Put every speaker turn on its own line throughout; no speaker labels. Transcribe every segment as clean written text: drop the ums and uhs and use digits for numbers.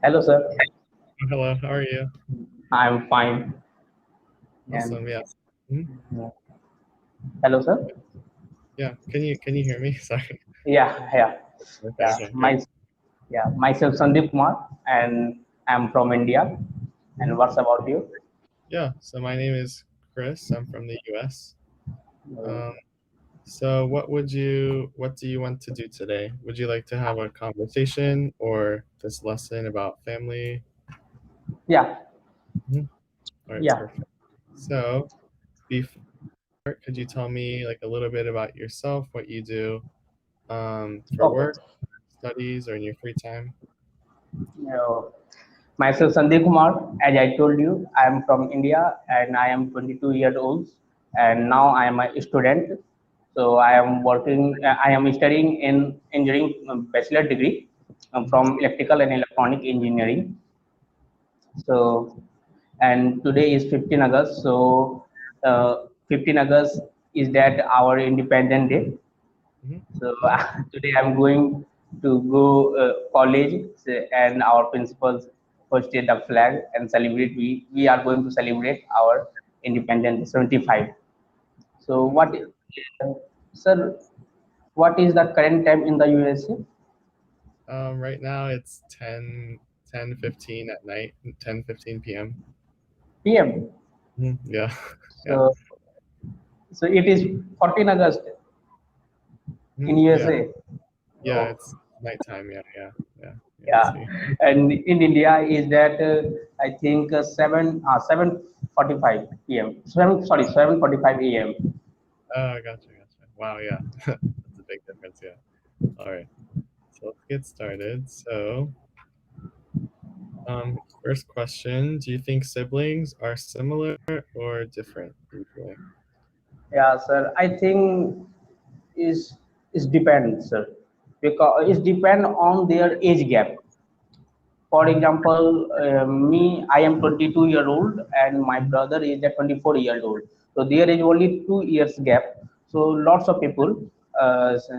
Hello, sir.
Hello, how are you?
I'm fine. And
Awesome, yeah. Mhm.
yeah. Hello, sir.
Yeah, can you hear me? Sorry.
Yeah, yeah,
Okay,
yeah.
okay, great.
Myself Sandeep Kumar, and I'm from India. And
Mhm.
what's about you?
Yeah, so my name is Chris. I'm from the US.
Uh,
Um, so what do you want to do today? Would you like to have a conversation or this lesson about family?
yeah,
Mhm. All right,
yeah.
perfect. So before, could you tell me like a little bit about yourself, what you do for
Okay.
work, studies, or in your free time?
Uh, Myself Sandeep Kumar. As I told you, I am from India, and I am 22 years old, and now I am a student. So I am working. I am studying in engineering bachelor degree
Mhm.
from electrical and electronic engineering. So, and today is 15 August. So, 15 August is that our Independent Day.
Mhm.
So today I'm going to go college, and our principals hosted the flag and celebrate. We are going to celebrate our Independence 75. So
Mhm.
sir? What is the current time in the USA?
Right now it's 10:15 at night, 10:15 p.m.
PM.
Yeah, yeah,
So so it is 14 August in
yeah,
USA.
yeah.
Oh.
It's nighttime. Yeah, yeah, yeah, yeah. I
Yeah,
see.
and in India is that I think 7:45 p.m. 7:45 a.m.
Oh, gotcha. Wow, yeah, that's a big difference. Yeah. All right, so let's get started. So, first question: do you think siblings are similar or different usually?
Yeah, sir. I think is is depends, sir, because it depend on their age gap. For
Mhm.
example, me, I am 22-year old, and my
Mhm.
brother is a 24-year old. So there is only 2 years gap. So lots of people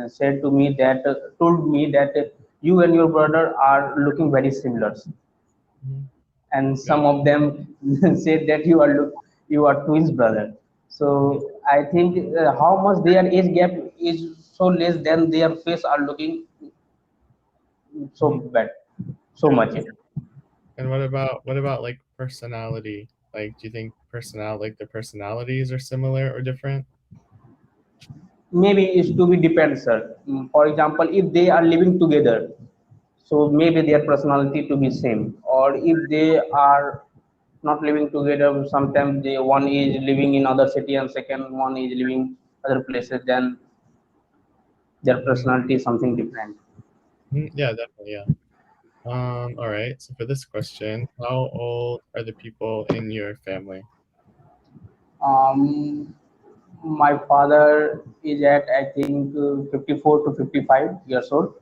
said to me that told me that you and your brother are looking very similar,
Mhm.
and some
Gotcha.
of them said that you are twins brother.
Mhm.
So I think how much their age gap is so less than their face are looking so
Mhm.
bad, so
Yeah.
much.
And what about like personality? Like, do you think the personalities are similar or different?
Maybe is to be depends, sir. For example, if they are living together, so maybe their personality to be same, or if they are not living together, sometimes they one is living in other city and second one is living other places, then their
Mhm.
personality is something different.
Yeah, definitely. Yeah. All right. So for this question, how old are the people in your family?
um, my father is at I think 54 to 55 years old,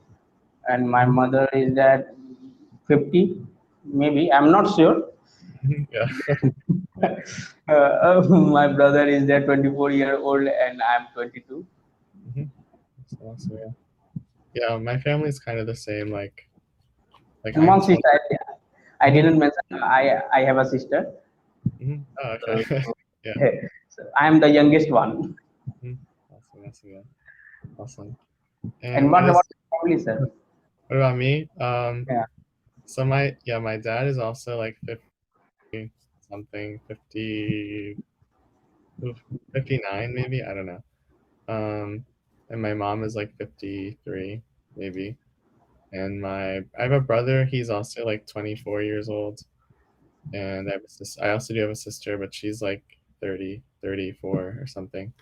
and my
Mhm.
mother is at 50, maybe I'm not sure.
Yeah.
My brother is there 24-year old and I'm 22.
hmm That's awesome. Yeah. Yeah. My family's kind of the same. Like
And
I'm
one
20.
sister, I
Mhm.
didn't mention, I have a sister.
Oh, okay.
So,
Yeah.
so I am the youngest one.
Mhm. Awesome. Awesome. Yeah. Awesome.
And
And
what about the family, sir?
what about me?
Yeah.
So my dad is also like 50 something, 50, oof, 59 maybe. I don't know. And my mom is like 53 maybe. And I have a brother. He's also like 24 years old. And I also do have a sister, but she's like 30, 34 or something.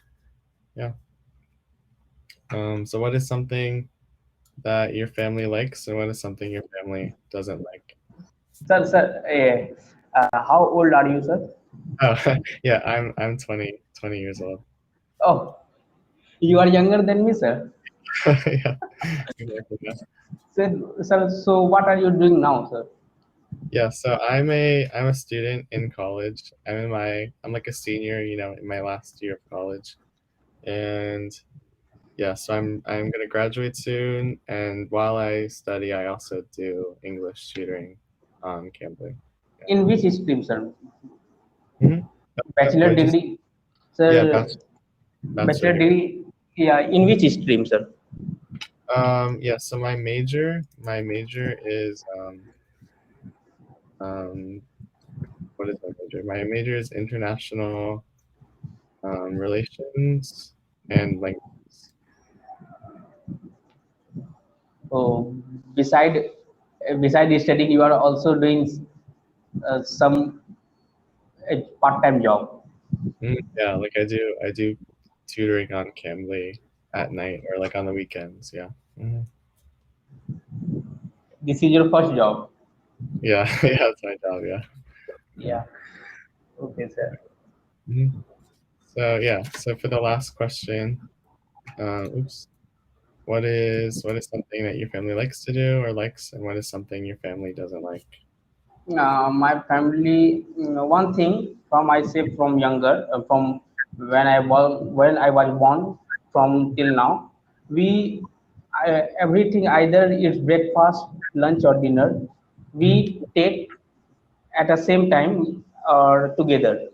Yeah. So what is something that your family likes, and what is something your family doesn't like?
Sir, how old are you, sir?
Oh, yeah, I'm 20 years old.
Oh, you
Mhm.
are younger than me, sir.
Yeah, exactly. Yeah.
Sir, so what are you doing now, sir?
Yeah, so I'm a student in college. I'm like a senior, in my last year of college. And yeah, so I'm gonna graduate soon, and while I study, I also do English tutoring. on Cambly. Yeah.
In which stream, sir?
Hmm.
Bachelor
What just?
degree,
Yeah,
sir.
bachelor
Bachelor
degree.
degree, yeah. In which stream, sir?
Yeah. So my major is um, what is my major? My major is international relations and languages.
So beside beside studying, you are also doing some part-time job.
Yeah, like I do tutoring on Cambly at night or like on the weekends. Yeah.
This is your first job.
Yeah, yeah, that's my job. Yeah. Yeah.
Yeah. Okay, sir.
hmm So yeah. So for the last question, oops. What is something that your family likes to do or likes, and what is something your family doesn't like?
My family, one thing from I say from younger, from when I was born from till now, everything either it's breakfast, lunch or dinner,
Hmm.
we take at the same time or together.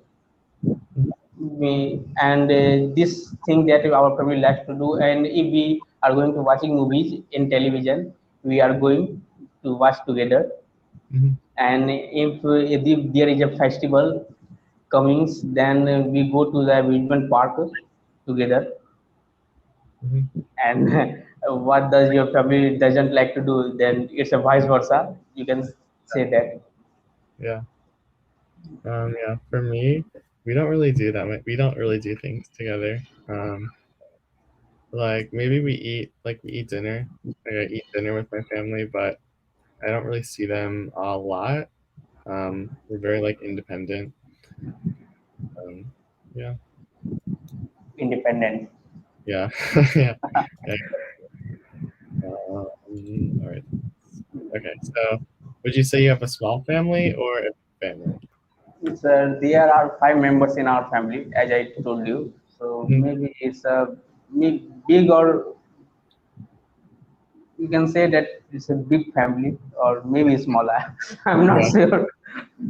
This thing that our family likes to do, and if we are going to watching movies in television, we are going to watch together.
Hmm.
And if there is a festival coming, then we go to the amusement park together.
Hmm.
And what does your family doesn't like to do, then it's a vice versa, you can say that.
Yeah. Yeah. For me, we don't really do that much. We don't really do things together. Like maybe we eat dinner. Like I eat dinner with my family, but I don't really see them a lot. We're very like independent. Um, yeah.
Independent.
Yeah. Yeah. Yeah. All right. Okay. So, would you say you have a small family or a big family?
There are 5 members in our family, as I told you. So
Mhm.
maybe it's a big, or you can say that it's a big family, or maybe smaller. I'm not
Yeah.
sure.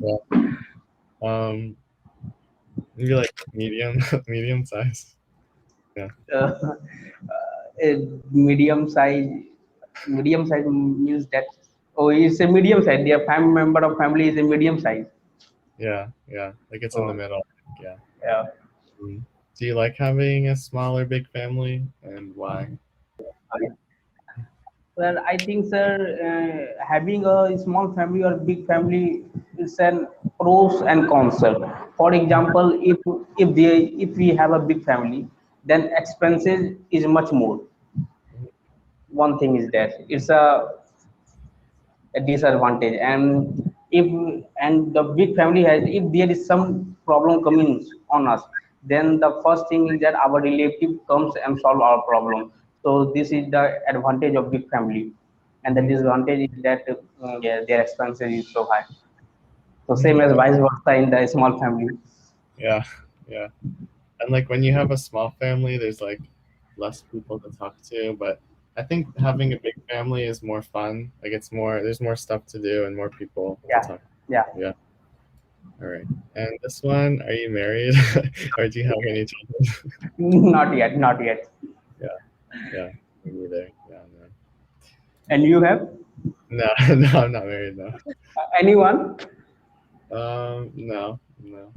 Yeah. Um, maybe like medium, medium size. Yeah.
A medium size means that, oh, it's a medium size. Their family member of family is a medium size.
Yeah. Yeah. Like it's in the
So
middle. Yeah.
yeah.
Mm. Do you like having a small or big family, and why?
Well, I think, sir, having a small family or big family is an pros and cons, sir. For example, if we have a big family, then expenses is much more. One thing is that it's a disadvantage. And if and the big family has, if there is some problem coming on us, then the first thing is that our relative comes and solve our problem. So this is the advantage of big family. And the
Hmm.
disadvantage is that yeah, their expenses is so high. So
Hmm.
same as vice versa in the small family.
Yeah. Yeah. And like when you have a small family, there's like less people to talk to, but I think having a big family is more fun. Like there's more stuff to do and more people to
Yeah,
talk.
yeah.
Yeah. All right. And this one, are you married or do you have any children?
Not yet, not yet.
Yeah. Yeah. Me neither. Yeah.
And you have
No. No. No. I'm not married. No.
anyone?
No. No.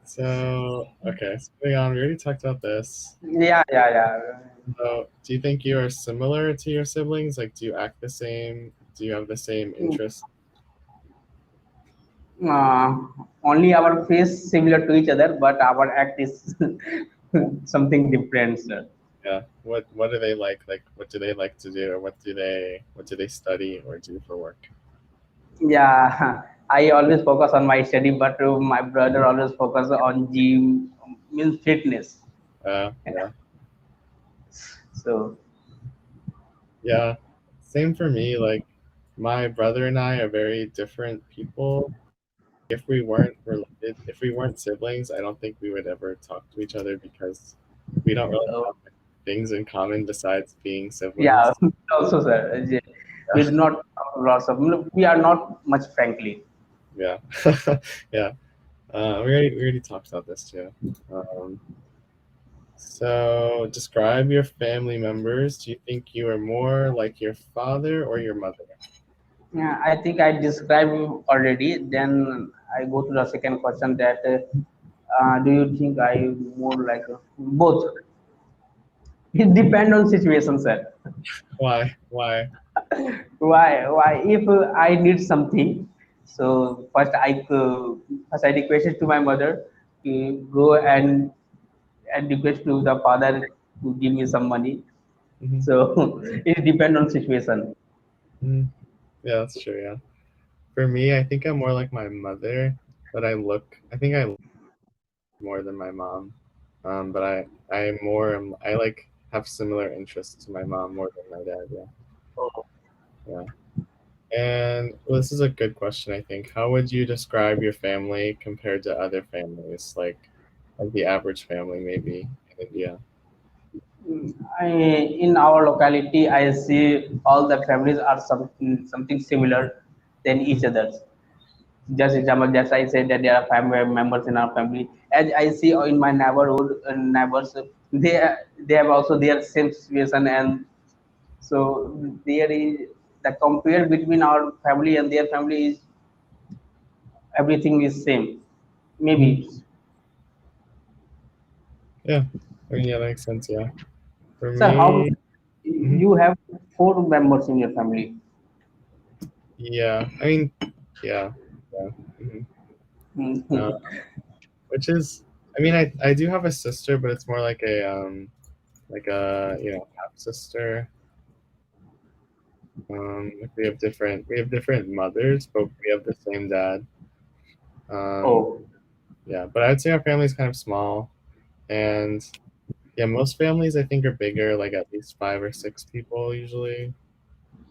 So okay. So moving on. We already talked about this.
Yeah, yeah, yeah.
So, do you think you are similar to your siblings? Like, do you act the same? Do you have the same interests?
uh, Only our face similar to each other, but our act is something different, sir.
Yeah. What do they like? Like, what do they like to do, or what do they study or do for work?
Yeah, I always focus on my study, but my brother always focus on gym, means fitness.
Yeah.
So
Yeah. Same for me. Like, my brother and I are very different people. If we weren't related, if we weren't siblings, I don't think we would ever talk to each other because we don't really
uh,
have things in common besides being
yeah,
siblings.
also, sir. Yeah. We do not lots of, we are not much frankly.
Yeah. Yeah. We already talked about this too. Um, so describe your family members. Do you think you are more like your father or your mother?
Yeah, I think I described already. Then I go to the second question that do you think I more like both? It depends on situation, sir.
Why? Why?
Why? Why? If I need something, so first I requested to my mother to go and request to the father to give me some money.
Hmm.
So it depends on situation.
Hmm. Yeah, that's true. Yeah. For me, I think I'm more like my mother, but I think I look more than my mom. But I like have similar interests to my mom more than my dad. Yeah.
So,
Yeah. And well, this is a good question, I think. How would you describe your family compared to other families, like the average family maybe in India?
I, in our locality, I see all the families are something similar than each other. Just example, just I said that there are family members in our family. As I see in my neighborhood, neighbors, they have also their same situation, and so there is the compare between our family and their family is everything is same.
Hmm.
Maybe.
Yeah. I mean, yeah, that makes sense. Yeah. For
So how
me, mhm.
you have four members in your family?
Yeah. I mean, yeah. Yeah. Hmm. Uh, which is, I mean, I do have a sister, but it's more like a half sister. Like we have different mothers, but we have the same dad. Um,
Oh,
yeah, but I'd say our family's kind of small, and yeah, most families I think are bigger, like at least 5 or 6 people usually.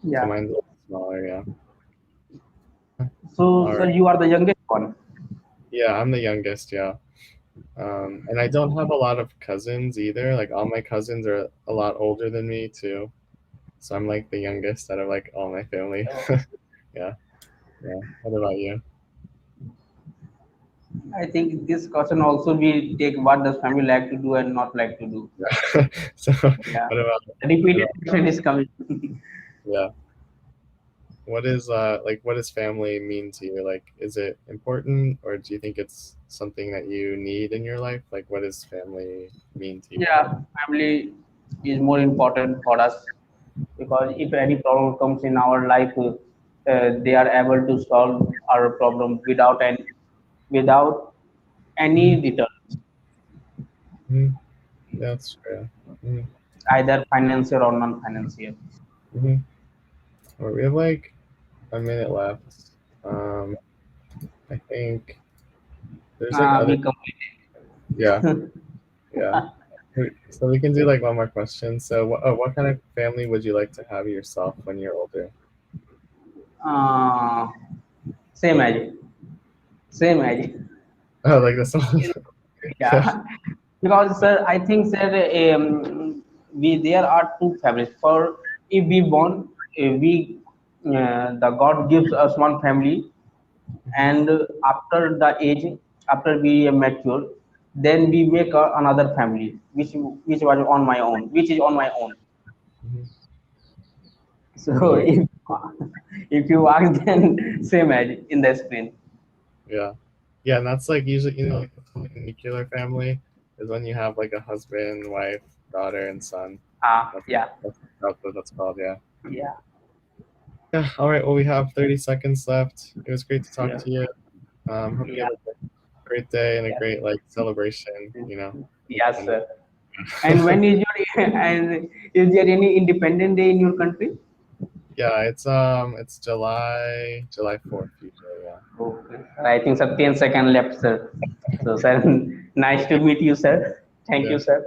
So
yeah.
mine's a little smaller. Yeah.
So,
All
sir,
right.
you are the youngest one.
Yeah, I'm the youngest. Yeah. And I don't have a lot of cousins either. Like all my cousins are a lot older than me too. So I'm like the youngest out of like all my family.
Oh,
Yeah. Yeah. What about you?
I think this question also we take what does family like to do and not like to do.
So
Yeah. The
what
repeated
about
question is coming.
yeah? What does family mean to you? Like, is it important, or do you think it's something that you need in your life? Like, what does family mean to you?
Yeah, family is more important for us because if any problem comes in our life, they are able to solve our problem without
Hmm.
any return,
Hmm. Yeah, that's true. Hmm.
either financial or non-financial.
Hmm. Or we have like a minute left. Um, I think there's like other.
We complete.
Yeah, yeah. So we can do like one more question. So, what kind of family would you like to have yourself when you're older?
uh, same age, same age.
Oh, like this one. Yeah.
Yeah, because sir, I think sir, we there are two families. For if we born, we the God gives us one family,
Mhm.
and after the age, after we mature, then we make another family, which was on my own, which is on my own.
Mhm.
So
Yeah.
if you ask, then same age in the screen.
Yeah. Yeah, and that's like usually like a nuclear family is when you have like a husband, wife, daughter, and son. That's
Yeah,
that's what that's called. Yeah.
yeah,
Yeah. All right. Well, we have 30 seconds left. It was great to talk
yeah,
to you. Hope you
yeah,
have a great day and a
yeah.
great like celebration.
Yes,
And
sir. And when is your and is there any Independent Day in your country?
yeah, it's July 4th usually. Yeah.
Okay. I think sir 10 seconds left, sir. So sir, nice to meet you, sir. Thank
Yeah.
you, sir.